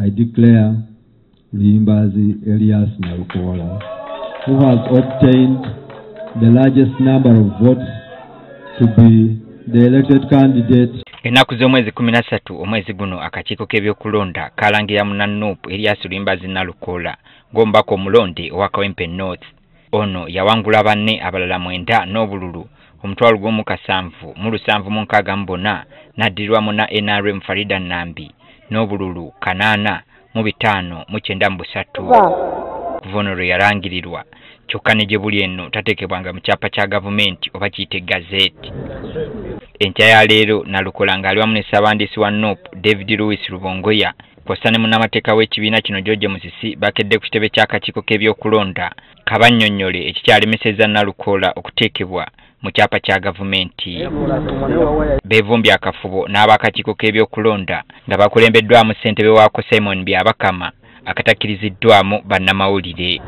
I declare Luyimbazi Elias Nalukola, who has obtained the largest number of votes to be the elected candidate. Enaku z'omwezi 13 omwezi guno akakiiko k'ebyokulonda kalangira munannupu Elias Luyimbazi Nalukola ng'omubaka omulonde owa Kawempe North. Ono yawangula banne abalala 9 n'obululu omutwalo gw'omu 774 n'addirirwamu na NRM Farida Nambi n'obululu 8,593 kuvono yalangirirwa kyokka ne gye buli eno tateekebwanga mu kyapa kya gavumenti oba kiyite gazeti. Enkya ya leero Nalukola ng'aliwamu ne Ssaabandiisi wa NUP David Louis Rubongoya kw'ossa ne munnamateeka w'ekibiina kino George Musisi bakedde ku kitebe ky'akakiiko k'ebyokulonda kabannyonnyole ekikyalemesezza Nalukola okuteekebwa mu kyapa kya gavumenti. Beevumbye akafubo n'ab'akakiiko k'ebyokulonda nga bakulembeddwamu ssentebe waako Simon Byabakama akatakkiriziddwamu bannamawulire.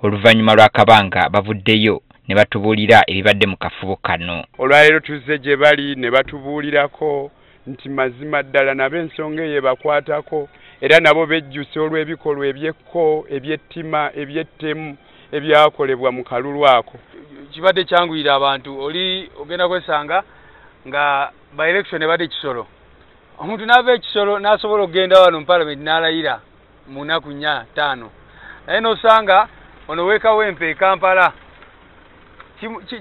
Oluvannyuma lw'akabanga bavuddeyo ne batubuulira ebibadde mu kafubo kano. Olwaleero tuzze gye bali ne batubuulirako nti mazima ddala nabo ensonga eyo bakwatako era nabo bejjusa olw'ebikolwa ebyekko ebyettima ebyettemu ebyakolebwa mu kalulu ako. Kibadde kyanguyira abantu oli ogenda kwesanga nga by election ebadde kisolo. Omuntu n'ava ekisolo n'asobola okugenda wano mu parliament n'alayira mu nnaku 4-5. Naye n'osanga ono w'Ekawempe Kampala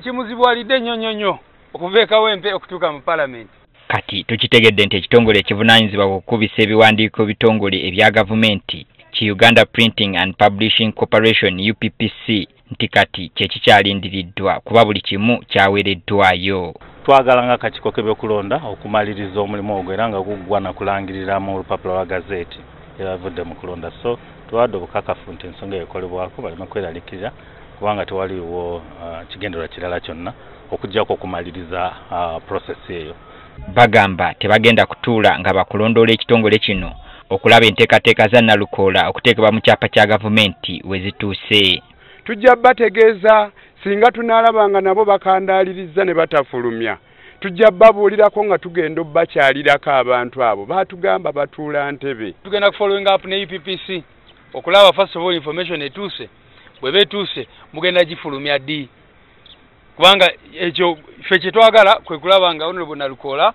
kimuzibwalidde nnyo okuva Ekawempe okutuuka mu parliament. Kati tukitegedde nti ekitongole ekivunaanyizibwa ku kukubisa ebiwandiiko bitongole ebya gavumenti ki Uganda Printing and Publishing Corporation UPPC nti kati kye kikyalindiriddwa kuba buli kimu kyaweereddwayo. Twagala nga akakiiko k'ebyokulonda okumaliriza omulimu ogwo era nga guggwa na kulangirira mu lupapula lwa gazeti eyavudde mu kulonda. So tuwadde obukakafu nti ensonga ekolebwako balina kweralikirira kubanga tewaliwo kigendererwa kirala kyonna okuggyako okumaliriza process eyo. Bagamba tebagenda kutuula nga bakulondoola ekitongole kino okulaba enteekateeka za Nalukola okuteekebwa mu kyapa kya gavumenti we zituuse. Tujja bategeeza singa tunaalabanga nabo bakandaaliriza ne batafulumya. Tujja babuulirako nga tugenda obbakyalirako abantu abo baatugamba batuula Ntebe. Tugenda kufollowing up ne UPPC okulaba first of all information etuuse. Bwe betuuse mugenda gifulumya ddi. Kubanga ekyo ffe kye twagala kwe kulaba nga Honorable Nalukola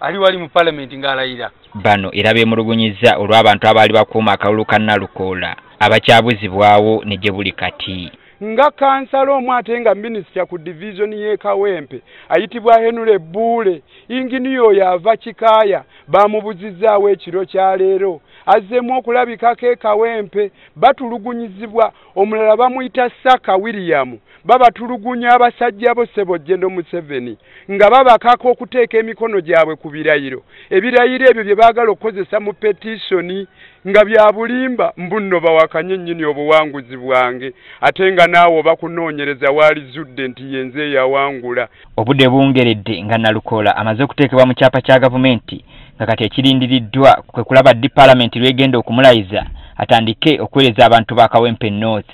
ali wali mu parliament ng'alayira. Bano era beemulugunyizza olw'abantu abaali bakuuma akalulu ka Nalukola abakyabuzibwawo ne gye buli kati. Nga kansala omu ate nga minisita ku division y'e Kawempe ayitibwa Henry Buule inginiyo oyo ava Kikaaya bamubuzizaawo ekiro kya leero azzeemu okulabikako e Kawempe batulugunyizibwa omulala bamuyita Saka William babatulugunya abasajja bo Ssebojjendo Museveni nga babakako okuteeka emikono gyabwe ku birayiro. Ebirayiro ebyo bye baagala okukozesa mu petitioni nga bya bulimba mbunno bawakanye nnyini obuwanguzi bwange ate nga naawe bakunoonyereza waali zudde nti yenze yawangula. Obudde buwungeredde nga Nalukola amaze okuteekebwa mu kyapa kya gavumenti nga kati ekirindiriddwa kwe kulaba ddi parliament lwegenda okumulayiza atandike okuweereza abantu ba Kawempe North.